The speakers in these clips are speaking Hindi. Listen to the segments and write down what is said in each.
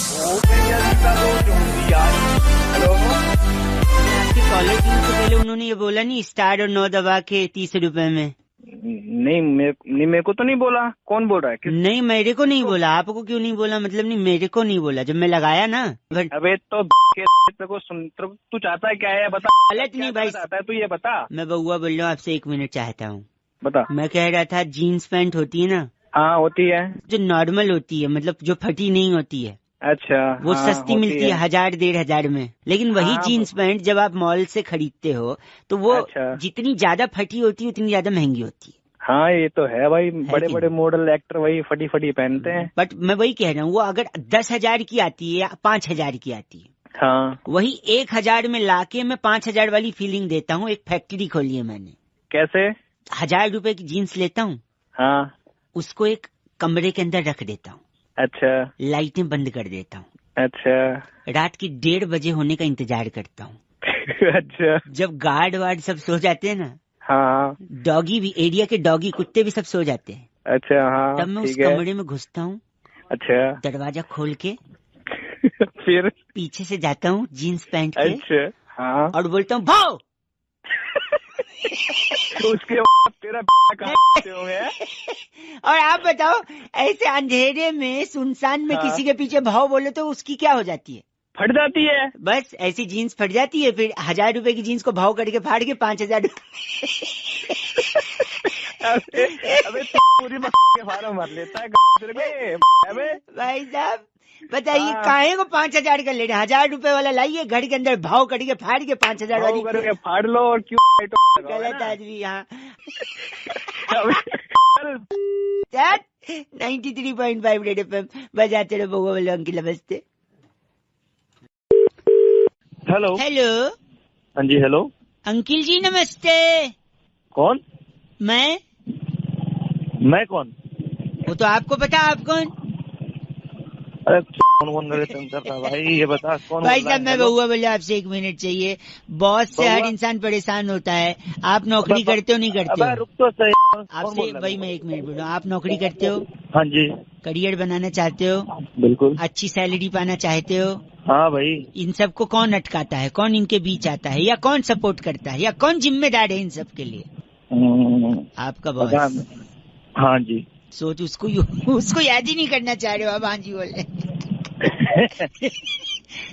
हेलो, आपकी कॉलर ट्यून से पहले उन्होंने ये बोला नहीं, स्टार और 9 दबा के 30 रुपए में। नहीं मेरे को तो नहीं बोला। कौन बोल रहा है? नहीं मेरे को नहीं बोला। आपको क्यों नहीं बोला? मतलब नहीं, मेरे को नहीं बोला जब मैं लगाया ना। अबे तो को सुन, तू चाहता है क्या है बता। गलत नहीं भाई, चाहता है तू ये बता। मैं बउआ बोल रहा हूँ आपसे, 1 मिनट चाहता हूँ। बता। मैं कह रहा था जीन्स पैंट होती है ना, हाँ होती है, जो नॉर्मल होती है, मतलब जो फटी नहीं होती है। अच्छा वो हाँ, सस्ती मिलती है 1000-1500 में। लेकिन वही हाँ, जीन्स पैंट जब आप मॉल से खरीदते हो तो वो अच्छा। जितनी ज्यादा फटी होती है उतनी ज्यादा महंगी होती है। हाँ ये तो है भाई, बड़े कि बड़े मॉडल एक्टर वही फटी फटी पहनते हैं। बट मैं वही कह रहा हूँ, वो अगर 10,000 की आती है या 5,000 की आती है, हाँ वही 1,000 में लाके मैं 5,000 वाली फीलिंग देता हूँ। एक फैक्ट्री खोली है मैंने। कैसे? 1,000 रुपए की जीन्स लेता हूँ, हाँ उसको एक कमरे के अंदर रख देता हूँ, अच्छा लाइटें बंद कर देता हूँ, अच्छा रात की 1:30 बजे होने का इंतजार करता हूँ। अच्छा जब गार्ड वार्ड सब सो जाते हैं ना, हाँ डॉगी भी, एरिया के डॉगी कुत्ते भी सब सो जाते हैं, अच्छा हाँ तब मैं उस ठीक है। कमरे में घुसता हूँ, अच्छा दरवाजा खोल के फिर पीछे से जाता हूँ जीन्स पैंट के, अच्छा हाँ और बोलता हूँ भाव। तो उसके बाद तेरा कहाँ से हो गया? और आप बताओ, ऐसे अंधेरे में सुनसान में हाँ। किसी के पीछे भाव बोले तो उसकी क्या हो जाती है? फट जाती है। बस ऐसी जीन्स फट जाती है। फिर 1,000 रुपए की जीन्स को भाव करके फाड़ के 5,000 अबे तू पूरी के फार्म भर लेता है तेरे को। अबे भाई साहब बताइए, हाँ। काहे को 5,000 का ले रहे? 1,000 रुपए वाला लाइए, घर के अंदर भाव करके फाड़ के 5,000 वाली। करके फाड़ लो और क्यों गलत आदमी यहाँ। 93.5 रेड एफएम बजाते रहो। बउआ बोलो अंकिल नमस्ते। हेलो हेलो हाँ जी हेलो अंकिल जी नमस्ते। कौन? मैं कौन? वो तो आपको पता, आप कौन? अरे कौन करता भाई ये बता कौन? भाई साहब मैं बउआ बोले आपसे 1 मिनट चाहिए। बॉस से हर इंसान परेशान होता है। आप नौकरी करते हो नहीं करते हो? रुक तो सही। आपसे भाई मैं 1 मिनट बोलूँ, आप नौकरी करते हो? हाँ जी करियर बनाना चाहते हो? बिल्कुल। अच्छी सैलरी पाना चाहते हो? हाँ भाई। इन सबको कौन अटकाता है? कौन इनके बीच आता है? या कौन सपोर्ट करता है? या कौन जिम्मेदार है इन सब के लिए? आपका बॉस। हाँ जी। सोच, उसको याद ही नहीं करना चाह रहे हो आप? हाँ जी बोले।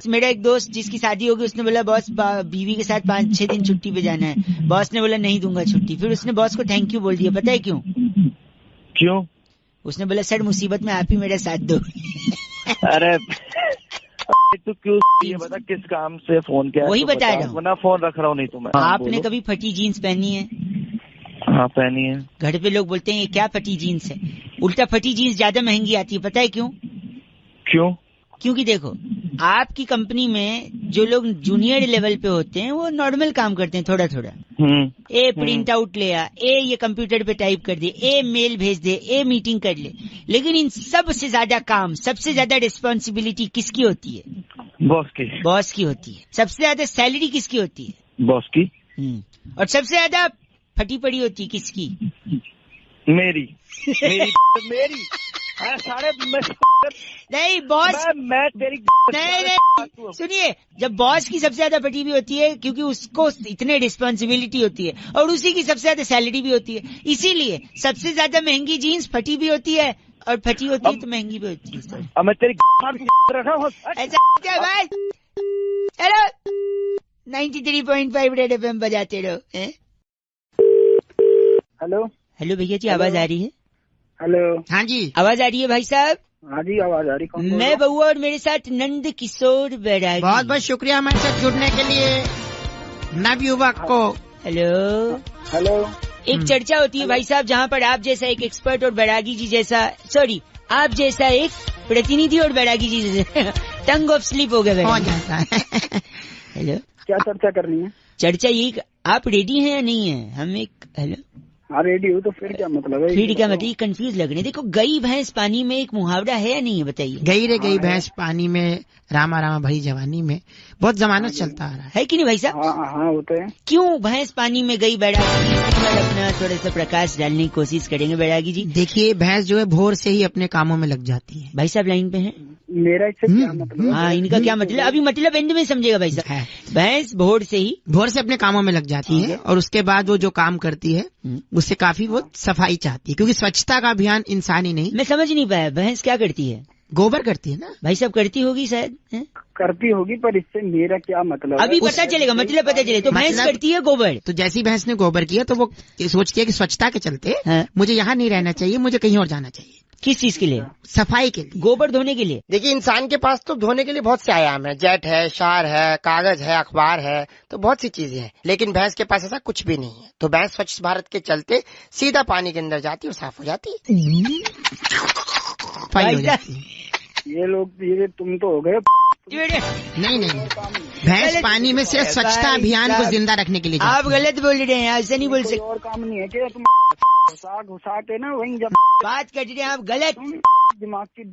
मेरा एक दोस्त जिसकी शादी होगी, उसने बोला बॉस बीवी के साथ 5-6 दिन छुट्टी पे जाना है। बॉस ने बोला नहीं दूंगा छुट्टी। फिर उसने बॉस को थैंक यू बोल दिया। पता है क्यों? क्यों? उसने बोला सर मुसीबत में आप ही मेरा साथ दो। अरे तू क्यों ये बता किस काम से फोन किया? वही बता रहा हूँ। ना फोन रख रहा हूँ नहीं तुम्हें। आपने कभी फटी जीन्स पहनी है? हाँ पहनी है। घर पे लोग बोलते हैं ये क्या फटी जीन्स है। उल्टा फटी जीन्स ज्यादा महंगी आती है। पता है क्यों? क्यों? क्योंकि देखो, आपकी कंपनी में जो लोग जूनियर लेवल पे होते हैं वो नॉर्मल काम करते हैं, थोड़ा थोड़ा। ए प्रिंट आउट ले आ, ए ये कंप्यूटर पे टाइप कर दे, ए मेल भेज दे, ए मीटिंग कर ले। लेकिन इन सबसे ज्यादा काम, सबसे ज्यादा रिस्पॉन्सिबिलिटी किसकी होती है? बॉस की होती है। सबसे ज्यादा सैलरी किसकी होती है? बॉस की। और सबसे ज्यादा फटी पड़ी होती है किसकी? मेरी। सारे नहीं बॉस, मैं तेरी नहीं सुनिए, जब बॉस की सबसे ज्यादा फटी भी होती है क्योंकि उसको इतने रिस्पॉन्सिबिलिटी होती है, और उसी की सबसे ज्यादा सैलरी भी होती है। इसीलिए सबसे ज्यादा महंगी जीन्स फटी भी होती है, और फटी होती है तो महंगी भी होती है। सर अब मैं तेरी ऐसा क्या भाई? हेलो 93.5 रेड एफएम बजाते रहो। हेलो भैया जी, आवाज आ रही है? हेलो हाँ जी आवाज आ रही है भाई साहब? हाँ जी आवाज आ रही। कौन? मैं बउआ और मेरे साथ नंद किशोर बैरागी। बहुत बहुत शुक्रिया हमारे साथ जुड़ने के लिए नवयुवक को। हेलो एक चर्चा होती है भाई साहब, जहाँ पर आप जैसा एक एक्सपर्ट और बैरागी जी जैसा, सॉरी आप जैसा एक प्रतिनिधि और बैरागी जी जैसा टंग ऑफ स्लिप हो गया हो जाता है। हेलो क्या चर्चा करनी है? चर्चा यही, आप रेडी हैं या नहीं है? हम एक हेलो हाँ रेडी हूँ, तो फिर क्या मतलब है? फिर क्या मतलब, कंफ्यूज लग रहे। देखो गई भैंस पानी में एक मुहावरा है या नहीं है, बताइए। गई रे गई भैंस पानी में, रामा रामा भई जवानी में, बहुत जमानत चलता आ रहा है कि नहीं भाई साहब? हाँ वो तो है। क्यों भैंस पानी में गई बैरागी जी? अपना थोड़ा सा प्रकाश डालने की कोशिश करेंगे बैरागी जी। देखिए भैंस जो है भोर से ही अपने कामों में लग जाती है। भाई साहब लाइन पे हैं? मेरा इससे क्या मतलब? हाँ इनका क्या मतलब, अभी मतलब एंड में समझेगा भाई साहब। भैंस भोर से अपने कामों में लग जाती है और उसके बाद वो जो काम करती है उससे काफी वो सफाई चाहती है, क्योंकि स्वच्छता का अभियान इंसानी नहीं। मैं समझ नहीं पाया, भैंस क्या करती है? गोबर करती है ना भाई साहब, करती होगी शायद। करती होगी, पर इससे मेरा क्या मतलब? अभी पता चलेगा, मतलब पता चले। तो भैंस करती है गोबर, तो जैसी भैंस ने गोबर किया तो वो सोचती है कि स्वच्छता के चलते मुझे यहाँ नहीं रहना चाहिए, मुझे कहीं और जाना चाहिए। किस चीज के लिए? सफाई के लिए, गोबर धोने के लिए। देखिए इंसान के पास तो धोने के लिए बहुत से आयाम है, जेट है, शार है, कागज है, अखबार है, तो बहुत सी चीजें हैं, लेकिन भैंस के पास ऐसा कुछ भी नहीं है। तो भैंस स्वच्छ भारत के चलते सीधा पानी के अंदर जाती है और साफ हो जाती है, सफाई हो जाती है। ये लोग ये तुम तो हो गए। नहीं भैंस पानी में सिर्फ स्वच्छता अभियान को जिंदा रखने के लिए। आप गलत बोल रहे हैं, ऐसा नहीं बोल सकते। और काम नहीं है क्या? तुम घुसा के ना वहीं जब बात कर रहे हैं आप गलत। दिमाग की।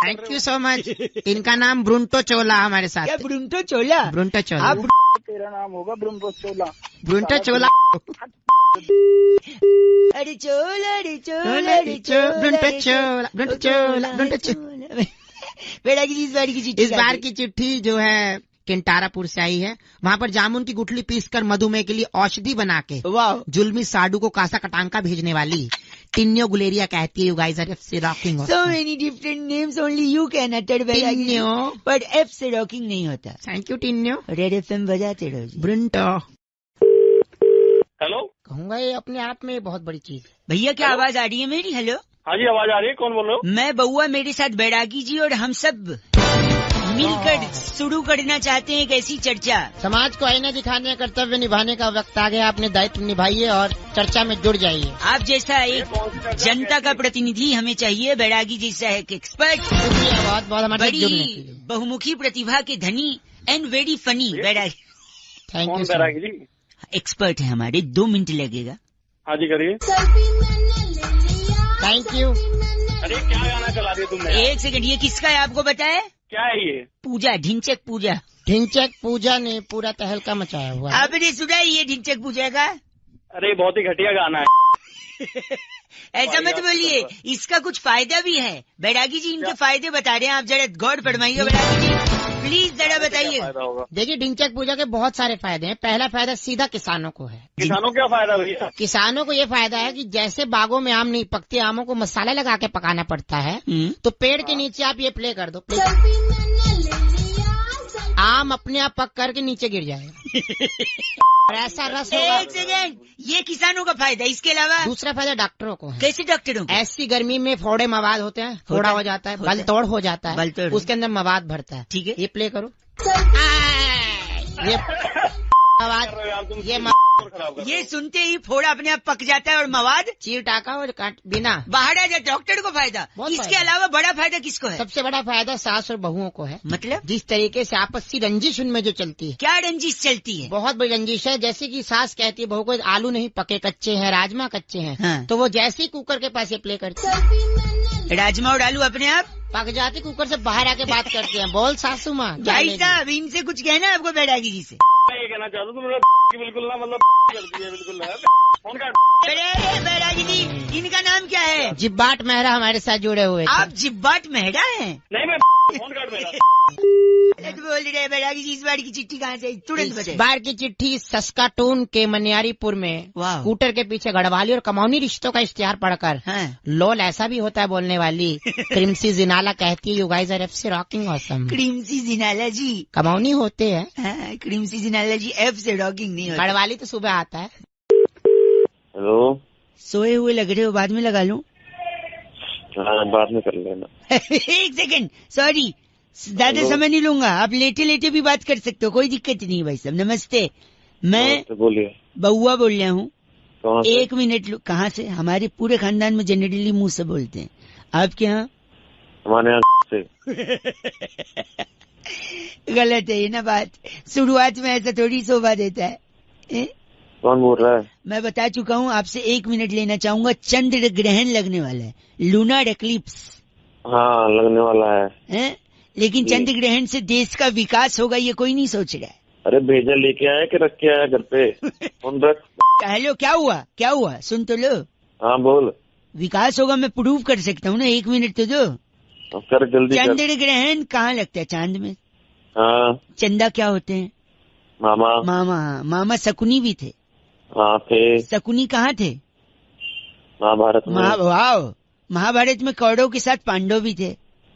Thank you so much. इनका नाम ब्रुंटो चोला हमारे साथ। क्या ब्रुंटो चोला? ब्रुंटो चोला। आप तेरा नाम होगा ब्रुंटो चोला। ब्रुंटो चोला। अरे चोला, अरे चोला, अरे चोला, ब्रुंटो चोला, ब्रुंटो चोला, ब्रुंटो चोला। बैरागी जी इस बार की चिट्ठी जो है केंटारापुर से आई है। वहाँ पर जामुन की गुठली पीसकर मधुमेह के लिए औषधि बना के जुल्मी साडू को कासा कटांका भेजने वाली टिन्यो गुलेरिया कहती है, यू गाइस आर एफ से rocking. So many different names, only you can utter Bairagi, but F से रॉकिंग नहीं होता। Thank you Tinyo. Red FM बजाते रहो। ब्रुंटो। हेलो, कहूँगा ये अपने आप में बहुत बड़ी चीज है। भैया क्या आवाज आ रही है मेरी? हेलो, हाँ जी आवाज आ रही है, कौन बोल रहे हो? मैं बउआ, मेरे साथ बैरागी जी और हम सब मिलकर शुरू करना चाहते हैं एक ऐसी चर्चा। समाज को आईना दिखाने का कर्तव्य निभाने का वक्त आ गया, अपने दायित्व निभाइए और चर्चा में जुड़ जाइए। आप जैसा एक जनता का प्रतिनिधि हमें चाहिए, बैरागी जैसा एक एक्सपर्ट, बहुत बहुत हमारे बड़ी बहुमुखी प्रतिभा के धनी and very funny Bairagi. Thank you Bairagi ji, expert है हमारे, 2 मिनट लगेगा। हाँ जी करिए। Thank you. अरे क्या गाना चला दिया तुमने? 1 सेकंड, ये किसका है आपको बताया? क्या है ये? पूजा, ढिंचक पूजा। ढिंचक पूजा ने पूरा तहलका मचाया हुआ है। आपने सुना है ये ढिंचक पूजा का? अरे बहुत ही घटिया गाना है। ऐसा मत बोलिए, इसका कुछ फायदा भी है। बैरागी जी इनके फायदे बता रहे हैं, आप जरा गौर फरमाइए बैरागी जी, प्लीज जरा बताइए। देखिए ढिंचक पूजा के बहुत सारे फायदे हैं। पहला फायदा सीधा किसानों को है। किसानों क्या फायदा भैया? किसानों को ये फायदा है कि जैसे बागों में आम नहीं पकते, आमों को मसाला लगा के पकाना पड़ता है, तो पेड़ के नीचे आप ये प्ले कर दो, आम अपने आप पक करके नीचे गिर जाएगा और ऐसा रस होगा। 1 सेकंड, ये किसानों का फायदा। इसके अलावा दूसरा फायदा डॉक्टरों को है। कैसे डॉक्टरों को? ऐसी गर्मी में फोड़े मवाद होते हैं, फोड़ा हो जाता है, बल तोड़ हो जाता है, उसके अंदर मवाद भरता है। ठीक है, ये प्ले करो। ये सुनते ही फोड़ा अपने आप पक जाता है और मवाद चीर टाका और काट बिना बाहर आ जाता। डॉक्टर को फायदा। इसके अलावा बड़ा फायदा किसको है? सबसे बड़ा फायदा सास और बहुओं को है। मतलब जिस तरीके से आपसी रंजिश उनमें जो चलती है। क्या रंजिश चलती है? बहुत बड़ी रंजिश है। जैसे कि सास कहती है बहू को, आलू नहीं पके कच्चे हैं, राजमा कच्चे हैं, हाँ। तो वो जैसे ही कुकर के पास ये प्ले करती है, राजमा और आलू अपने आप पक जाते, कुकर से बाहर आके बात करते हैं, बोल सासू माँ। भाई साहब इनसे कुछ कहना है आपको बैरागी जी से? मैं ये कहना चाहता हूँ, तुम बिल्कुल ना मतलब करती है बिल्कुल। फोन काट। बैरागी जी इनका नाम क्या है? जिब्बाट मेहरा हमारे साथ जुड़े हुए। आप जिब्बाट मेहरा हैं? नहीं मैं फोन काट मेरा। बोल रहे बैरागी जी, इस बार की चिट्ठी कहाँ से? तुरंत बताइए। इस बार की चिट्ठी सस्काटून के मनियारीपुर में स्कूटर के पीछे गढ़वाली और कमौनी रिश्तों का इश्तिहार पढ़कर लोल ऐसा भी होता है बोलने वाली क्रिमसी जिनाला कहती है, यू गाइस आर एफ से रॉकिंग ऑसम। क्रिमसी जिनाला जी कमौनी होते हैं। क्रिमसी जिनाला जी एफ से रॉकिंग नहीं होता। गढ़वाली तो सुबह आता है। हेलो, सोए हुए लग रहे हो, बाद में लगा लूं? बाद में कर लेना। 1 सेकंड, सॉरी, ज्यादा समय नहीं लूंगा। आप लेटे लेटे भी बात कर सकते हो, कोई दिक्कत नहीं भाई साहब। नमस्ते, मैं बोलिए। बउआ बोल रहा हूँ। 1 मिनट। कहाँ से? हमारे पूरे खानदान में जनरली मुंह से बोलते हैं, आपके यहाँ? हमारे यहाँ से। गलत है ये ना बात, शुरुआत में ऐसा थोड़ी शोभा देता है। कौन बोल रहा है? मैं बता चुका हूँ, आपसे 1 मिनट लेना चाहूंगा। चंद्र ग्रहण लगने वाला है, लूनार एक्लिप्स। हाँ लगने वाला है। लेकिन चंद्र ग्रहण से देश का विकास होगा ये कोई नहीं सोच रहा है। अरे भेजा लेके आया कि रख के आया घर पे? फोन रख। हेलो, क्या हुआ क्या हुआ, सुन तो लो। हाँ बोल। विकास होगा मैं प्रूव कर सकता हूँ ना, 1 मिनट तो दो। कर जल्दी। चंद्र ग्रहण कहाँ लगता है? चांद में। हाँ। चंदा क्या होते हैं? मामा। मामा। मामा शकुनी भी थे। हाँ थे। शकुनी कहाँ थे? महाभारत में। वाह, महाभारत में कौरव के साथ पांडव भी थे।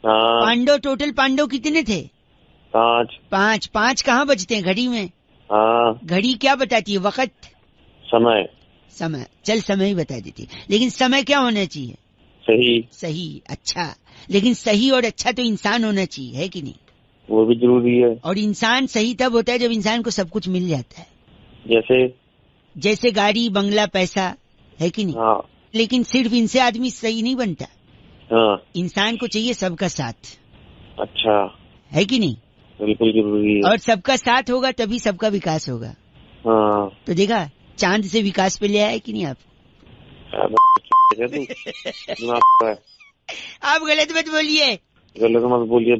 हाँ। पांडव, टोटल पांडव कितने थे? 5। 5 कहाँ बजते हैं घड़ी में? हाँ। घड़ी क्या बताती है? वक्त, समय। चल समय ही बता देती है, लेकिन समय क्या होना चाहिए? सही। अच्छा, लेकिन सही और अच्छा तो इंसान होना चाहिए, है कि नहीं? वो भी जरूरी है। और इंसान सही तब होता है जब इंसान को सब कुछ मिल जाता है। जैसे गाड़ी, बंगला, पैसा, है कि नहीं? हाँ। लेकिन सिर्फ इनसे आदमी सही नहीं बनता। हाँ। इंसान को चाहिए सबका साथ। अच्छा। है कि नहीं? बिल्कुल जरूरी है। और सबका साथ होगा तभी सबका विकास होगा। हाँ। तो देखा, चांद से विकास पे ले आया कि नहीं आप? आप गलत मत बोलिए। गलत मत बोलिए,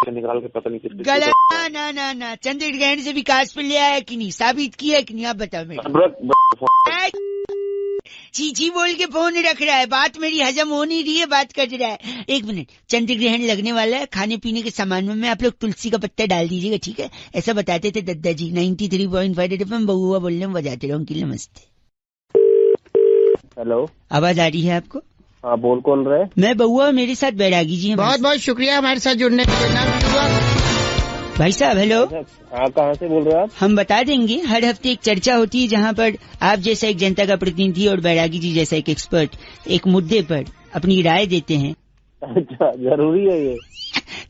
निकाल के पता नहीं किसको। गलत ना, चंद्र ग्रहण से विकास पे ले आया कि नहीं, साबित किया कि नहीं, आप बताओ मेरे। चीची बोल के फोन रख रहा है, बात मेरी हजम हो नहीं रही है, बात कर रहा है। 1 मिनट, चंद्र ग्रहण लगने वाला है, खाने पीने के सामान में आप लोग तुलसी का पत्ता डाल दीजिएगा, ठीक है? ऐसा बताते थे दादाजी। 93.5 FM बहुआ बोल रहे हैं, बजाते रहो। अंकिल नमस्ते। हेलो, आवाज आ रही है आपको? हाँ बोल, कौन रहा है? मैं बहुआ, मेरे साथ बैरागी जी हैं। बहुत बहुत शुक्रिया हमारे साथ जुड़ने के लिए। भाई साहब हेलो। हाँ, कहाँ से बोल रहे हैं आप? हम बता देंगे। हर हफ्ते एक चर्चा होती है जहाँ पर आप जैसा एक जनता का प्रतिनिधि और बैरागी जी जैसा एक एक्सपर्ट एक मुद्दे पर अपनी राय देते हैं। अच्छा, जरूरी है ये?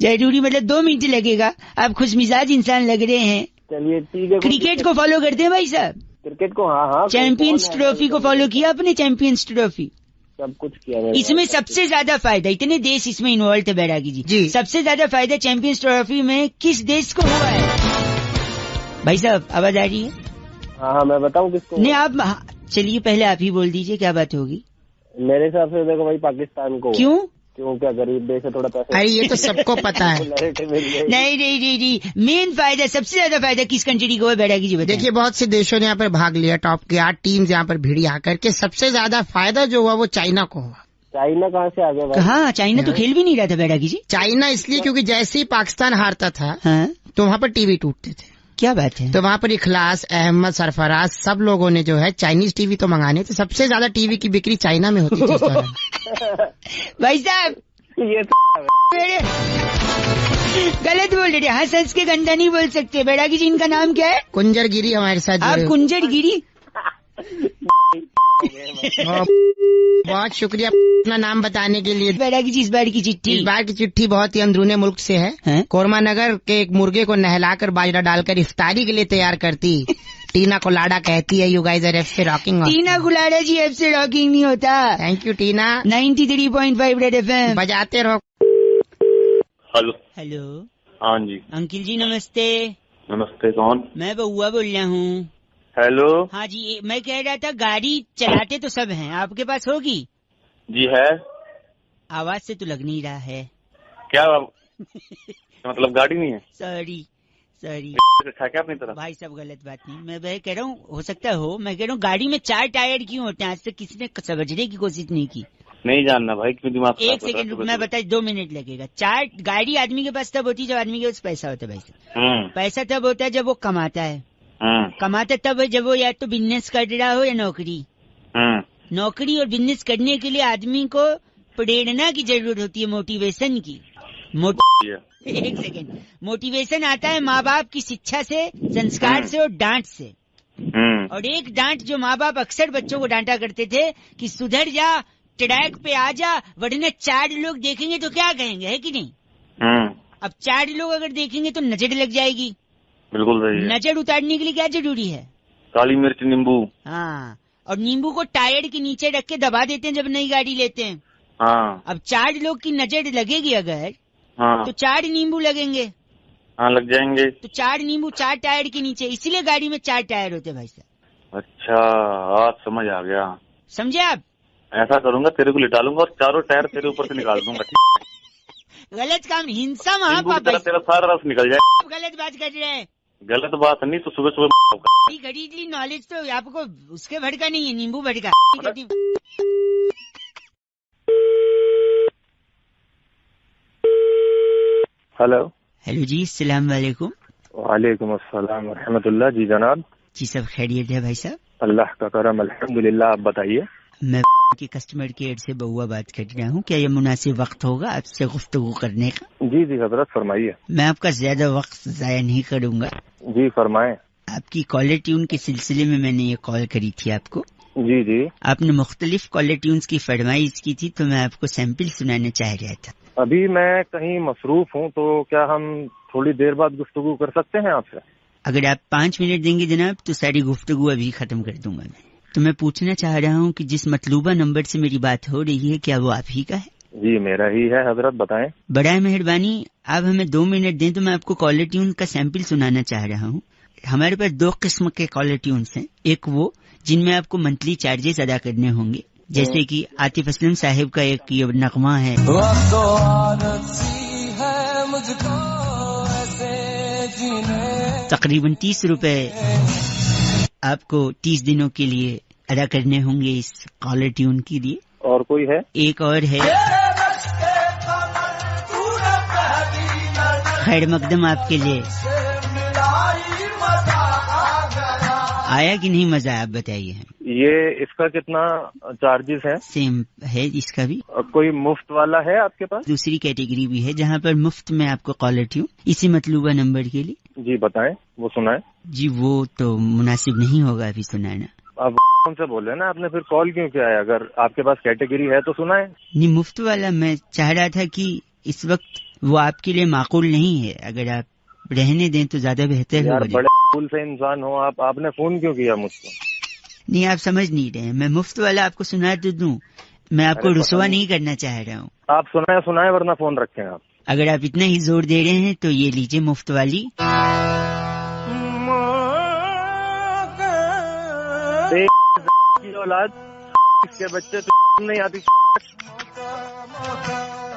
जरूरी मतलब 2 मिनट लगेगा। आप खुशमिजाज इंसान लग रहे हैं। चलिए ठीक है। क्रिकेट को फॉलो करते हैं भाई साहब? क्रिकेट को हाँ। चैंपियंस ट्रॉफी को फॉलो किया आपने? चैंपियंस ट्रॉफी सब कुछ किया। इसमें सबसे ज्यादा फायदा, इतने देश इसमें इन्वॉल्व थे बैरागी जी, सबसे ज्यादा फायदा चैंपियंस ट्रॉफी में किस देश को हुआ है? भाई साहब आवाज आ रही है? हाँ, मैं बताऊँ किसको? नहीं आप चलिए पहले आप ही बोल दीजिए, क्या बात होगी? मेरे हिसाब से देखो भाई, पाकिस्तान को। क्यों? क्या गरीब देश है, थोड़ा पैसा। अरे ये तो सबको पता है। नहीं, मेन फायदा, सबसे ज्यादा फायदा किस कंट्री को है बैरागी जी बताइए? देखिए बहुत से देशों ने यहाँ पर भाग लिया, टॉप के 8 टीम्स यहाँ पर भिड़ी आकर के। सबसे ज्यादा फायदा जो हुआ वो चाइना को हुआ। चाइना कहाँ से आ गया भाई? हाँ, चाइना तो खेल भी नहीं रहा था बैरागी जी। चाइना इसलिए क्योंकि जैसे ही पाकिस्तान हारता था तो वहाँ पर टीवी टूटते थे। क्या बात है? तो वहाँ पर इखलास, अहमद, सरफराज सब लोगों ने जो है चाइनीज टीवी तो मंगाने थे। सबसे ज्यादा टीवी की बिक्री चाइना में होती थी। भाई साहब ये गलत बोल रहे, हाँ सच के गंदा नहीं बोल सकते। बैरागी जी इनका नाम क्या है? कुंजर गिरी हमारे साथ। आप कुंजर गिरी? बहुत शुक्रिया अपना नाम बताने के लिए। बैरागी जी इस बार की चिट्ठी बहुत ही अंदरूने मुल्क से है। कोरमा नगर के एक मुर्गे को नहलाकर बाजरा डालकर इफ्तारी के लिए तैयार करती टीना कोलाडा कहती है, यू गाइज आर एफ से रॉकिंग। टीना कोलाडा जी एफ से रॉकिंग नहीं होता। Thank you Tina. 93.5 red FM बजाते रहो। हेलो। हाँ जी अंकिल जी नमस्ते। नमस्ते, कौन? मैं बहुआ बोल रहा हूँ। हेलो। हाँ जी, मैं कह रहा था गाड़ी चलाते तो सब हैं, आपके पास होगी? जी है। आवाज से तो लग नहीं रहा है। क्या मतलब गाड़ी नहीं है? सॉरी क्या अपनी तरफ? भाई सब गलत बात नहीं, मैं वह कह रहा हूँ, हो सकता हो, मैं कह रहा हूँ गाड़ी में 4 टायर क्यों होते हैं? आज तक किसी ने समझने की कोशिश नहीं की। नहीं जानना भाई, क्यों दिमाग? 1 सेकंड रुक, मैं बता, 2 मिनट लगेगा। 4 गाड़ी आदमी के पास तब होती है जब आदमी के पास पैसा होता है। भाई साहब पैसा तब होता है जब वो कमाता है। कमाता तब है जब वो या तो बिजनेस कर रहा हो या नौकरी। नौकरी और बिजनेस करने के लिए आदमी को प्रेरणा की जरूरत होती है, मोटिवेशन की। 1 सेकेंड, मोटिवेशन आता है माँ बाप की शिक्षा से, संस्कार से और डांट से। और एक डांट जो माँ बाप अक्सर बच्चों को डांटा करते थे कि सुधर जा, ट्रैक पे आ जा, वरना 4 लोग देखेंगे तो क्या कहेंगे, है कि नहीं? अब 4 लोग अगर देखेंगे तो नजर लग जाएगी। बिल्कुल सही है। नजर उतारने के लिए क्या जरूरी है? काली मिर्च, नींबू। हाँ, और नींबू को टायर के नीचे रख के दबा देते हैं जब नई गाड़ी लेते हैं। हाँ। अब 4 लोग की नजर लगेगी अगर, हाँ, तो 4 नींबू लगेंगे। हाँ लग जाएंगे। तो 4 नींबू 4 टायर के नीचे, इसीलिए गाड़ी में 4 टायर होते भाई साहब। अच्छा, आज समझ आ गया। समझे आप? ऐसा करूंगा, तेरे को लिटा लूंगा और चारों टायर तेरे ऊपर से निकाल दूंगा। गलत काम, हिंसा महापाप है। तेरा सारा रस निकल जाए। गलत बात कर रहे हैं। गलत बात नहीं तो सुबह सुबह खरीद ली नॉलेज, तो आपको उसके भड़का नहीं है, नींबू भड़का। हेलो। हेलो जी, अस्सलाम वालेकुम। वालेकुम अस्सलाम रहमतुल्लाह। जी जनाब। जी सब खैरियत है भाई साहब? अल्लाह का करम अल्हम्दुलिल्लाह। आप बताइए। मैं की कस्टमर केयर से बहुआ बात कर रहा हूँ। क्या ये मुनासिब वक्त होगा आपसे गुफ्तगू करने का? जी जी हजरत फरमाइए। मैं आपका ज्यादा वक्त जाया नहीं करूँगा। जी फरमाएं। आपकी कॉलर ट्यून के सिलसिले में मैंने ये कॉल करी थी आपको। जी जी। आपने मुख्तलिफ कॉलर ट्यून्स की फरमाइश की थी, तो मैं आपको सैंपल सुनाने चाह रहा था। अभी मैं कहीं मसरूफ हूँ, तो क्या हम थोड़ी देर बाद गुफ्तगू कर सकते हैं आपसे? अगर आप 5 मिनट देंगे जनाब, तो सारी गुफ्तगू अभी खत्म कर दूंगा मैं। तो मैं पूछना चाह रहा हूँ कि जिस मतलूबा नंबर से मेरी बात हो रही है, क्या वो आप ही का है? जी मेरा ही है हजरत, बताएं। बड़ा मेहरबानी, आप हमें 2 मिनट दें तो मैं आपको कॉलर ट्यून का सैंपल सुनाना चाह रहा हूँ। हमारे पास 2 किस्म के कॉलर ट्यून्स हैं। एक वो जिनमें आपको मंथली चार्जेस अदा करने होंगे, जैसे कि आतिफ असलम साहिब का एक ये नगमा है, तकरीबन 30 रुपए आपको 30 दिनों के लिए अदा करने होंगे इस कॉलर ट्यून के लिए। और कोई है? एक और है, खैर मकदम आपके लिए। आया कि नहीं मजा? आप बताइए। ये इसका कितना चार्जेस है? सेम है इसका भी। कोई मुफ्त वाला है आपके पास? दूसरी कैटेगरी भी है जहाँ पर मुफ्त में आपको कॉलर ट्यून इसी मतलूबा नंबर के लिए। जी बताएं, वो सुनाएं। जी वो तो मुनासिब नहीं होगा अभी सुनाना। आप कौन से बोल रहे हैं ना, आपने फिर कॉल क्यों किया है? अगर आपके पास कैटेगरी है तो सुनाएं। नहीं, मुफ्त वाला मैं चाह रहा था कि इस वक्त वो आपके लिए माकूल नहीं है, अगर आप रहने दें तो ज्यादा बेहतर होगा। यार बड़े कूल से इंसान हो आप, आपने फोन क्यों किया मुझको? नहीं आप समझ नहीं रहे, मैं मुफ्त वाला आपको सुना तो दूं, मैं आपको रुसवा नहीं करना चाह रहा हूँ। आप सुनाए वरना फोन रखें आप। अगर आप इतना ही जोर दे रहे हैं तो ये लीजिए मुफ्त वाली। औलाद इसके बच्चे तो नहीं आती।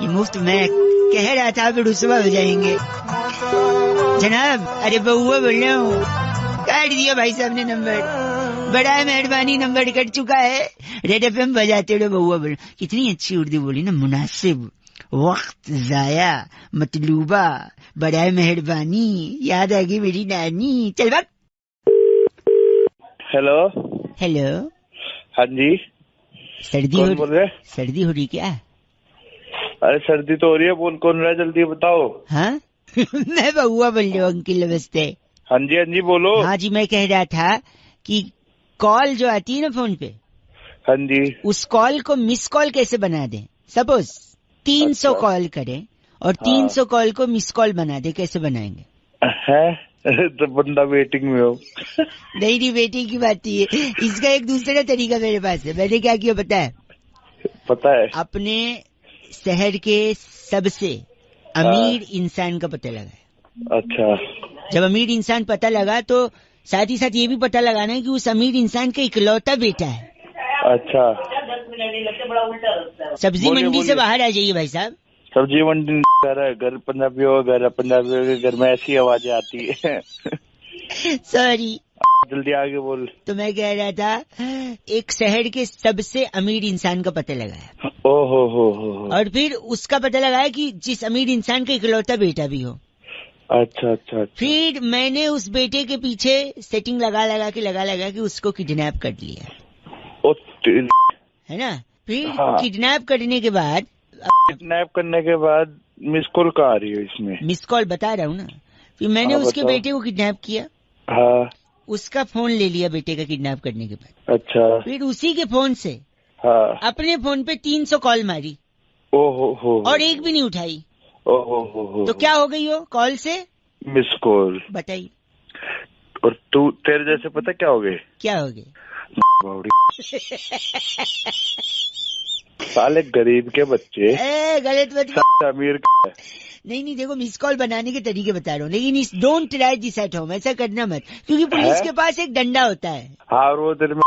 ये मुफ्त मैं कह रहा था, आप रुसवा हो जाएंगे जनाब। अरे बहुआ बोल रहा हूँ, काट दिया भाई साहब ने नंबर। बड़ा मेहरबानी, नंबर कट चुका है। रेड एफएम बजाते हुए बहुआ बोल। कितनी अच्छी उर्दू बोली ना, मुनासिब, वक्त जाया, मतलूबा, बड़ा मेहरबानी, याद आ गई मेरी नानी। चल बात। हेलो। हेलो। हाँ जी। सर्दी हो रही? सर्दी हो रही क्या? अरे सर्दी तो हो रही है, कौन रहा है, जल्दी बताओ। हाँ मैं बहुआ बोल रहा हूँ अंकिल, नमस्ते। हाँ जी बोलो। हाँ जी, मैं कह रहा था कि कॉल जो आती है ना फोन पे, हाँ जी, उस कॉल को मिस कॉल कैसे बना दें? सपोज 300 कॉल करें और 300 कॉल को मिस कॉल बना दे, कैसे बनाएंगे? है तो बंदा वेटिंग में हो। नहीं वेटिंग की बात ही है, इसका एक दूसरा तरीका मेरे पास है। मैंने क्या किया पता है? अपने शहर के सबसे अमीर इंसान का पता लगाया। अच्छा। जब अमीर इंसान पता लगा तो साथ ही साथ ये भी पता लगाना है कि उस अमीर इंसान का इकलौता बेटा है। अच्छा। सब्जी मंडी से बाहर आ जाइए भाई साहब। सब्जी मंडी घर पंजाबियों के घर में ऐसी आवाजें आती है। सॉरी, जल्दी आगे बोल। तो मैं कह रहा था, एक शहर के सबसे अमीर इंसान का पता लगाया। ओहो हो। और फिर उसका पता लगाया कि जिस अमीर इंसान का इकलौता बेटा भी हो। अच्छा। फिर मैंने उस बेटे के पीछे सेटिंग लगा के उसको किडनैप कर लिया, है ना? फिर किडनैप करने के बाद मिस कॉल कहाँ आ रही है इसमें? मिस कॉल बता रहा हूँ ना। फिर मैंने उसके बेटे को किडनैप किया। हाँ। उसका फोन ले लिया बेटे का किडनैप करने के बाद। अच्छा। फिर उसी के फोन से अपने फोन पे 300 कॉल मारी। ओहो। और एक भी नहीं उठाई। ओहो। तो क्या हो गई हो कॉल से? Miss call. बताइए। और तू तेरे जैसे पता क्या हो गए? क्या हो गए? साले गरीब के बच्चे। गलत मत। अमीर नहीं देखो, मिस कॉल बनाने के तरीके बता रहा हूँ, लेकिन don't try this at home, ऐसा करना मत, क्योंकि पुलिस के पास एक डंडा होता है। हाँ, वो तेरे में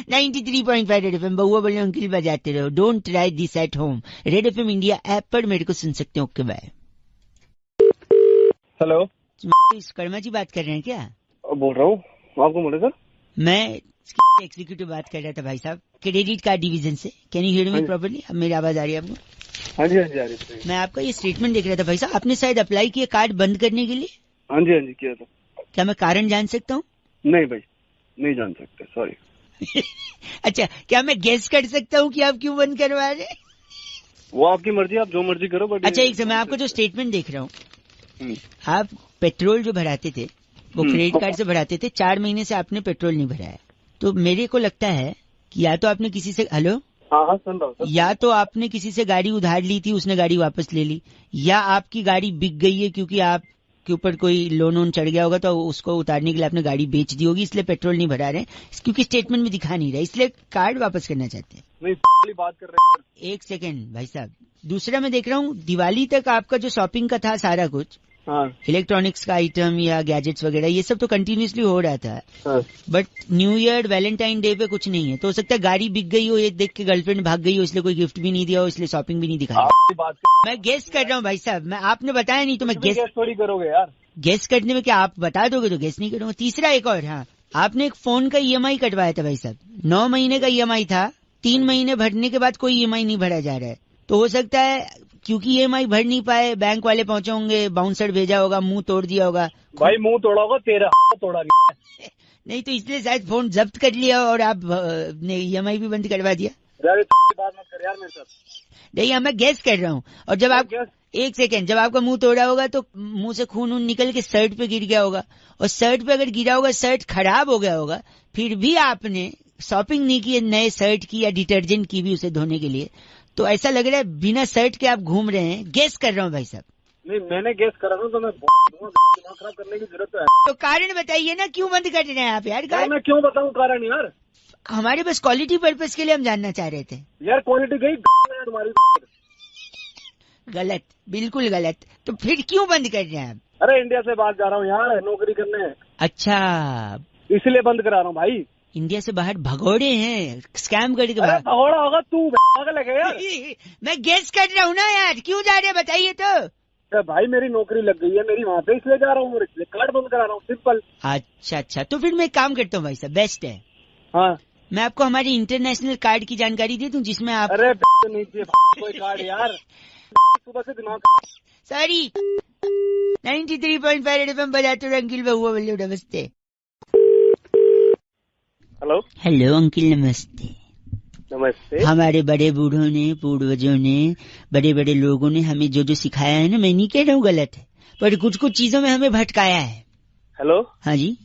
93.5 रेड एफएम, बउआ बोले अंकिल बजाते रहो, don't try this at home. Red FM India app पर मेरे को सुन सकते हो। Okay bye. Hello, Karma ji बात कर रहे हैं क्या? बोल रहा हूँ, आपको बोले सर? मैं एग्जीक्यूटिव बात कर रहा था भाई साहब, क्रेडिट कार्ड डिवीजन से। Can you hear me properly? अब मेरी आवाज आ रही है आपको? हाँ जी, आ रही है। मैं आपका ये स्टेटमेंट देख रहा था भाई साहब, आपने शायद अप्लाई किया कार्ड बंद करने के लिए। हाँ जी किया था। क्या मैं कारण जान सकता हूँ? नहीं भाई, नहीं जान सकते, सॉरी। अच्छा, क्या मैं गेस कर सकता हूँ कि आप क्यों बंद करवा रहे हैं? वो आपकी मर्जी, आप जो मर्जी करो। बट अच्छा, एक समय आपको जो स्टेटमेंट देख रहा हूँ, आप पेट्रोल जो भराते थे वो क्रेडिट कार्ड से भराते थे, 4 महीने से आपने पेट्रोल नहीं भराया, तो मेरे को लगता है कि या तो आपने किसी से, हेलो, हाँ सुन रहा हूँ, या तो आपने किसी से गाड़ी उधार ली थी, उसने गाड़ी वापस ले ली, या आपकी गाड़ी बिक गई है क्योंकि आपके ऊपर कोई लोन चढ़ गया होगा तो उसको उतारने के लिए आपने गाड़ी बेच दी होगी, इसलिए पेट्रोल नहीं भरा रहे, क्योंकि स्टेटमेंट में दिखा नहीं रहा, इसलिए कार्ड वापस करना चाहते हैं। नहीं बात कर रहे हैं। एक सेकेंड भाई साहब, दूसरा मैं देख रहा हूँ दिवाली तक आपका जो शॉपिंग का था सारा कुछ, इलेक्ट्रॉनिक्स का आइटम या गैजेट्स वगैरह, ये सब तो कंटिन्यूसली हो रहा था, but new year Valentine day पे कुछ नहीं है, तो हो सकता है गाड़ी बिक गई हो, ये देख के गर्लफ्रेंड भाग गई हो, इसलिए कोई गिफ्ट भी नहीं दिया हो, इसलिए शॉपिंग भी नहीं दिखाई। मैं गेस कर रहा हूँ भाई साहब, मैं आपने बताया नहीं तो मैं गेस थोड़ी करोगे यार। गेस करने में क्या आप बता दोगे तो गेस नहीं करूंगा। तीसरा एक और, हाँ, आपने एक फोन का ईएमआई कटवाया था भाई साहब, 9 महीने का ईएमआई था, 3 महीने भरने के बाद कोई ईएमआई नहीं भरा जा रहा है, तो हो सकता है क्योंकि ईएमआई भर नहीं पाए, बैंक वाले पहुंचे होंगे, बाउंसर भेजा होगा, मुंह तोड़ दिया होगा। भाई मुंह तोड़ा होगा, तेरा तोड़ा नहीं तो इसलिए शायद फोन जब्त कर लिया और आप ने ईएमआई भी बंद करवा दिया। बात मत कर यार मेरे साथ। नहीं, मैं गेस कर रहा हूँ, और जब आप एक सेकेंड, जब आपका मुंह तोड़ा होगा तो मुंह से खून निकल के शर्ट पे गिर गया होगा, और शर्ट पे अगर गिरा होगा, शर्ट खराब हो गया होगा, फिर भी आपने शॉपिंग नहीं की नए शर्ट की या डिटर्जेंट की भी उसे धोने के लिए, तो ऐसा लग रहा है बिना शर्ट के आप घूम रहे हैं। गेस कर रहा हूँ भाई साहब। नहीं, मैंने गेस करा था तो मैं दिमाग खराब करने की जरूरत है। तो कारण बताइए ना, क्यों बंद कर रहे हैं आप यार? मैं क्यों बताऊं कारण यार? हमारे बस क्वालिटी पर्पस के लिए हम जानना चाह रहे थे यार। क्वालिटी गई तुम्हारी। गलत, बिल्कुल गलत। तो फिर क्यों बंद कर रहे हैं आप? अरे इंडिया से बाहर जा रहा हूँ यार, नौकरी करने। अच्छा, इसलिए बंद करा रहा हूँ भाई। इंडिया से बाहर भगोड़े हैं, स्कैम करके बाहर। भगोड़ा होगा तू, पागल है यार। मैं गेस कर रहा हूँ ना यार, क्यों जा रहे हैं बताइए तो। भाई मेरी नौकरी लग गई है मेरी वहाँ पे, इसलिए जा रहा हूँ, इसलिए कार्ड बंद करा रहा हूँ, सिंपल। अच्छा, तो फिर मैं एक काम करता हूँ भाई साहब, बेस्ट है, हाँ, मैं आपको हमारी इंटरनेशनल कार्ड की जानकारी दे दूं, जिसमें आप। अरे नहीं चाहिए कोई कार्ड यार, सुबह से दिमाग। सॉरी, 93.5 एफएम बजाते रहो अंकिल बउआ बोले। नमस्ते। हेलो अंकिल, नमस्ते। नमस्ते। हमारे बड़े बूढ़ों ने, पूर्वजों ने, बड़े बड़े लोगों ने हमें जो सिखाया है ना, मैं नहीं कह रहा हूँ गलत है, पर कुछ चीजों में हमें भटकाया है। हेलो, हाँ जी।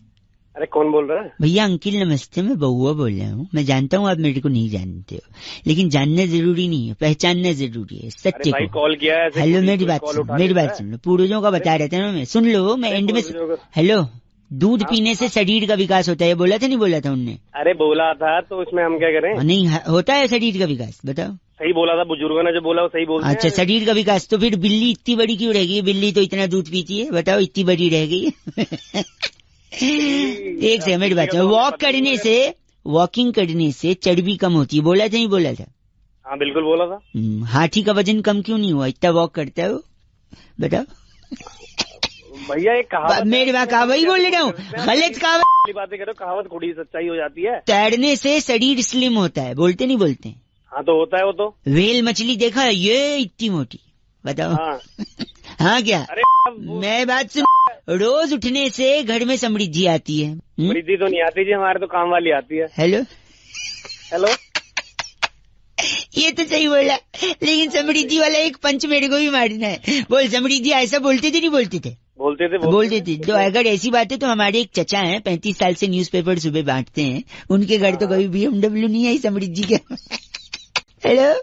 अरे कौन बोल रहा है? भैया अंकिल नमस्ते, मैं बउआ बोल रहा हूँ। मैं जानता हूँ आप मेरे को नहीं जानते हो, लेकिन जानना जरूरी नहीं है, पहचानना जरूरी है सत्य को। कॉल किया है। हेलो, मेरी बात सुन लो, पूर्वजों का बता रहे थे ना, मैं सुन लो, मैं एंड में। हेलो, दूध पीने से शरीर का विकास होता है, बोला था नहीं बोला था उनने? अरे बोला था, तो उसमें हम क्या करें? नहीं होता है शरीर का विकास, बताओ। सही बोला था, बुजुर्गों ने जो बोला वो सही बोला। अच्छा, शरीर का विकास। तो फिर बिल्ली इतनी बड़ी क्यों रह गई? बिल्ली तो इतना दूध पीती है, बताओ, इतनी बड़ी रह गई। एक से मेरी बात, वॉकिंग करने से चर्बी कम होती है, बोला था नहीं बोला था? हाँ बिल्कुल बोला था। हाथी का वजन कम क्यों नहीं हुआ, इतना वॉक करता है वो, बताओ। भैया एक कहावत, मेरी बात वही बोल रहा हूँ, गलत कहावत बातें करो, कहावत थोड़ी सच्चाई हो जाती है। तैरने से शरीर स्लिम होता है, बोलते नहीं बोलते? हाँ तो होता है वो तो। व्हेल मछली देखा है, ये इतनी मोटी, बताओ। हाँ क्या? अरे मैं बात सुन, रोज उठने से घर में समृद्धि आती है। समृद्धि तो नहीं आती जी, हमारे तो काम वाली आती है। हेलो, ये तो सही बोला, लेकिन समृद्धि वाला एक पंच मेरे को भी मारना है। बोल, समृद्धि ऐसा बोलते थे नहीं बोलते थे? बोलते थे। तो अगर ऐसी बात है तो हमारे एक चचा हैं, 35 साल से न्यूज़पेपर सुबह बांटते हैं, उनके घर तो कभी BMW नहीं आई समृद्धि के। हेलो,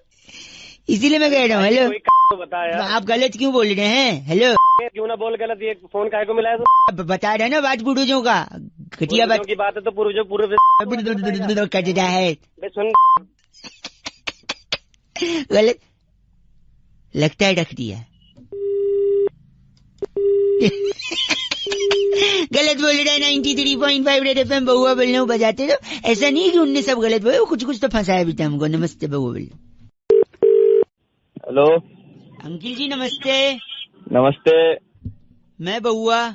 इसीलिए मैं कह रहा हूँ। हेलो, तो बताया आप गलत क्यों बोल रहे हैं? हेलो, क्यों ना बोल गलत, ये फोन काहे को मिला है? तो बता रहे ना बात पूर्वजों का, घटिया बात की बात है, तो पूर्व कट रहा है। सुन, गलत लगता है रख दिया। गलत बोल रहा है 93.5 रेड एफएम। बहुआ बोलने को बजाते रहो, ऐसा नहीं कि उनने सब गलत बोले, कुछ कुछ तो फंसाया भी था हमको। नमस्ते बहुआ बोल। हेलो अंकिल जी नमस्ते। नमस्ते। मैं बहुआ।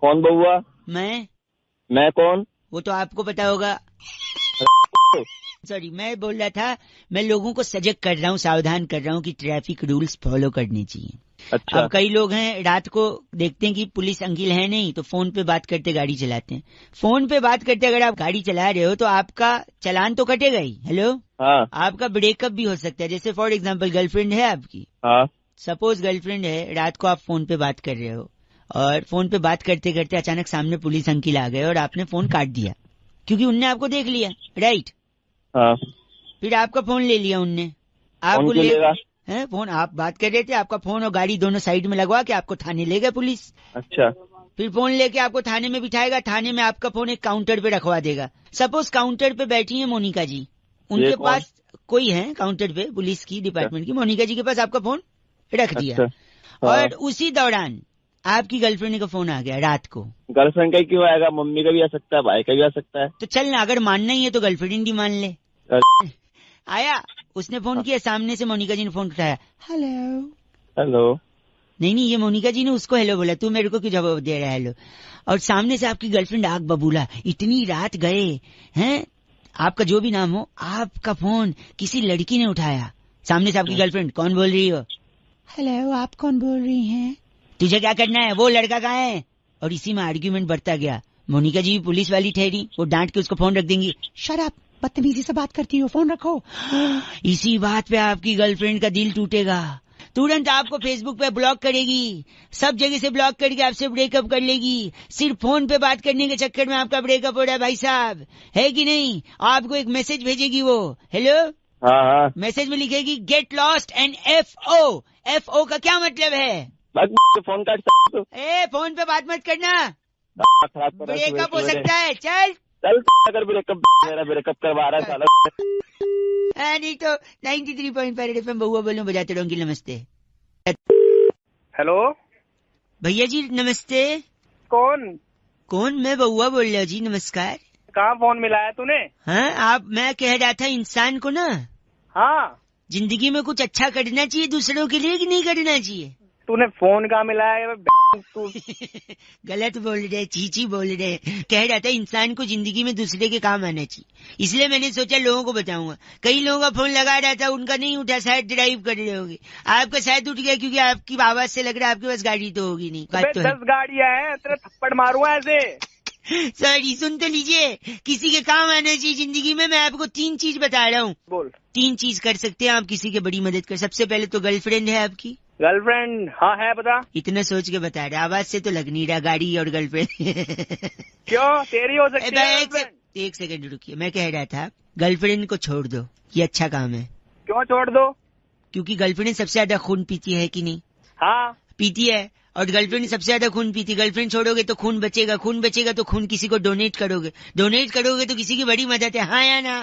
कौन बहुआ? मैं कौन? वो तो आपको पता होगा। सॉरी, मैं बोल रहा था, मैं लोगों को सजग कर रहा हूँ, सावधान कर रहा हूँ कि ट्रैफिक रूल्स फॉलो करने चाहिए। अच्छा। अब कई लोग हैं रात को देखते हैं कि पुलिस अंकिल है नहीं, तो फोन पे बात करते गाड़ी चलाते हैं। फोन पे बात करते अगर आप गाड़ी चला रहे हो तो आपका चालान तो कटेगा ही। हेलो। हाँ। आपका ब्रेकअप भी हो सकता है। जैसे फॉर एग्जांपल गर्लफ्रेंड है आपकी। हाँ। सपोज गर्लफ्रेंड है, रात को आप फोन पे बात कर रहे हो और फोन पे बात करते करते अचानक सामने पुलिस अंकिल आ गए और आपने फोन काट दिया क्योंकि उनने आपको देख लिया, राइट? हाँ। फिर आपका फोन ले लिया उनने। आपको है फोन, आप बात कर रहे थे, आपका फोन और गाड़ी दोनों साइड में लगवा के आपको थाने ले गए पुलिस। अच्छा। फिर फोन लेके आपको थाने में बिठाएगा, थाने में आपका फोन एक काउंटर पे रखवा देगा। सपोज काउंटर पे बैठी है मोनिका जी, उनके पास कोई है काउंटर पे पुलिस की डिपार्टमेंट की, मोनिका जी के पास आपका फोन रख दिया। अच्छा। और उसी दौरान आपकी गर्लफ्रेंड का फोन आ गया रात को। गर्लफ्रेंड का ही क्यों आएगा? मम्मी का भी आ सकता है, भाई का भी आ सकता है। तो चल ना, अगर मानना ही है तो गर्लफ्रेंड ही मान ले। आया, उसने फोन किया, सामने से मोनिका जी ने फोन उठाया। हेलो। नहीं, ये मोनिका जी ने उसको हेलो बोला, तू मेरे को क्यों जवाब दे रहा है हेलो? और सामने से आपकी गर्लफ्रेंड आग बबूला, इतनी रात गए हैं, आपका जो भी नाम हो, आपका फोन किसी लड़की ने उठाया। सामने से आपकी गर्लफ्रेंड, कौन बोल रही हो? हेलो, आप कौन बोल रही हैं? तुझे क्या करना है? वो लड़का कहाँ है? और इसी में आर्ग्यूमेंट बढ़ता गया। मोनिका जी भी पुलिस वाली ठहरी, वो डांट के उसको फोन रख देंगी। शट अप, बदतमीजी से बात करती हो, फोन रखो। इसी बात पे आपकी गर्लफ्रेंड का दिल टूटेगा, तुरंत आपको फेसबुक पे ब्लॉक करेगी, सब जगह से ब्लॉक करके आपसे ब्रेकअप कर लेगी। सिर्फ फोन पे बात करने के चक्कर में आपका ब्रेकअप हो रहा है भाई साहब, है कि नहीं? आपको एक मैसेज भेजेगी वो, हेलो। हाँ। मैसेज में लिखेगी get lost and FO। FO का क्या मतलब है? फोन काट सकते हो। फोन पे बात मत करना, ब्रेकअप हो सकता है। चल अगर ब्रेकअप करवा रहा है साला। नहीं तो 93.5 FM बहुआ बोलूं, बजाते रहो। नमस्ते। हेलो भैया जी नमस्ते। कौन? मैं बहुआ बोल रहा हूँ जी, नमस्कार। कहाँ फोन मिलाया तूने? हाँ, मैं कह रहा था इंसान को ना, हाँ, जिंदगी में कुछ अच्छा करना चाहिए दूसरों के लिए कि नहीं करना चाहिए? तूने फोन कहाँ मिलाया? तू गलत बोल रहे, चीची बोल रहे। कह रहा था इंसान को जिंदगी में दूसरे के काम आना चाहिए, इसलिए मैंने सोचा लोगों को बताऊंगा। कई लोगों का फोन लगा रहा था, उनका नहीं उठा, शायद ड्राइव कर रहे होंगे। आपका शायद उठ गया क्योंकि आपकी आवाज से लग रहा है आपके पास गाड़ी तो होगी नहीं। 10 गाड़ियां हैं, तेरे थप्पड़ मारूंगा ऐसे। सॉरी, सुन तो लीजिए, किसी के काम आना चाहिए जिंदगी में। मैं आपको 3 चीज बता रहा हूँ। बोल। 3 चीज कर सकते हैं आप किसी की बड़ी मदद कर। सबसे पहले तो गर्लफ्रेंड है आपकी? गर्लफ्रेंड हाँ है, बता। इतना सोच के बता रहा, आवाज से तो लग नहीं रहा। गाड़ी और गर्लफ्रेंड क्यों? तेरी हो सकती है। एक सेकंड रुकिए, मैं कह रहा था गर्लफ्रेंड को छोड़ दो, ये अच्छा काम है। क्यों छोड़ दो? क्योंकि गर्लफ्रेंड सबसे ज्यादा खून पीती है कि नहीं? हाँ पीती है, और गर्लफ्रेंड सबसे ज्यादा खून पीती। गर्लफ्रेंड छोड़ोगे तो खून बचेगा, खून बचेगा तो खून किसी को डोनेट करोगे, डोनेट करोगे तो किसी की बड़ी मदद है। हाँ या ना?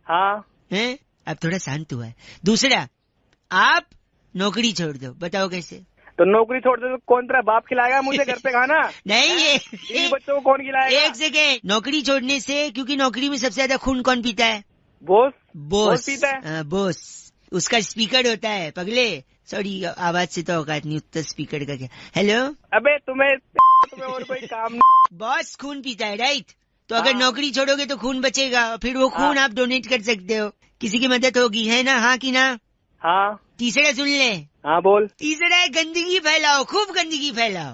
हाँ है। अब थोड़ा शांत हुआ है। दूसरा, आप नौकरी छोड़ दो, बताओ कैसे? तो नौकरी छोड़ दो तो कौन तेरा बाप खिलाएगा मुझे घर पे खाना? नहीं, ये बच्चों को कौन खिलाएगा? एक सेकेंड, नौकरी छोड़ने से, क्योंकि नौकरी में सबसे ज्यादा खून कौन पीता है? बॉस पीता है। बॉस, उसका स्पीकर होता है पगले। सॉरी, आवाज से तो औकात नहीं, उत्तर स्पीकर का क्या। हेलो। अबे तुम्हें और कोई काम नहीं। बॉस खून पीता है, राइट? तो अगर नौकरी छोड़ोगे तो खून बचेगा, फिर वो खून आप डोनेट कर सकते हो, किसी की मदद होगी, है ना? हाँ कि ना? हाँ। तीसरा सुन ले। हाँ बोल। तीसरा है गंदगी फैलाओ, खूब गंदगी फैलाओ।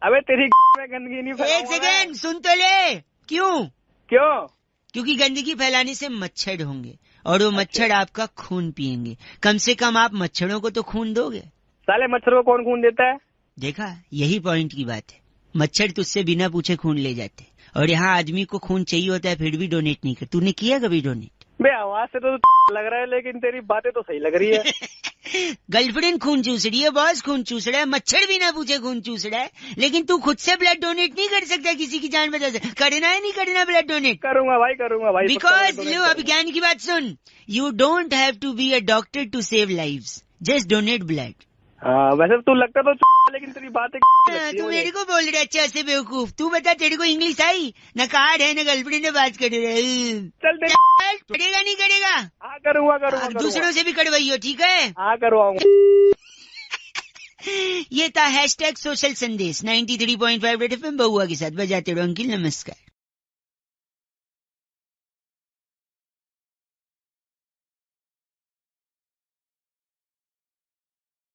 अबे तेरी में गंदगी नहीं फैलाऊंगा। एक सेकेंड, सुन तो ले। क्यों? क्योंकि गंदगी फैलाने से मच्छर होंगे और वो मच्छर आपका खून पिएंगे। कम से कम आप मच्छरों को तो खून दोगे। साले मच्छरों को कौन खून देता है? देखा, यही पॉइंट की बात है। मच्छर तुझसे बिना पूछे खून ले जाते, और यहाँ आदमी को खून चाहिए होता है फिर भी डोनेट नहीं कर। तूने किया कभी डोनेट? बे आवाज से तो लग रहा है, लेकिन तेरी बातें तो सही लग रही है। गर्लफ्रेंड खून चूस रही है, बॉस खून चूस रहा है, मच्छर बिना पूछे खून चूस रहा है, लेकिन तू खुद से ब्लड डोनेट नहीं कर सकता किसी की जान बचा से। करना है नहीं करना ब्लड डोनेट? करूंगा भाई। बिकॉज लो, अब ज्ञान की बात सुन, you don't have to be a doctor to save lives, just donate blood. वैसे तू लगता तो लेकिन तेरी बातें तू मेरे को बोल रहा अच्छा से बेवकूफ। तू बता तेरे को इंग्लिश आई? न कार्ड है न गर्लफ्रेंड ने बात कर रहे। चल करेगा नहीं करेगा? हाँ करूँगा। दूसरों से भी करवाइयो, ठीक है? हाँ करवाऊंगा। ये था #सोशल संदेश 93.5 रेड FM बहुआ के साथ। बजाते रहो अंकिल, नमस्कार।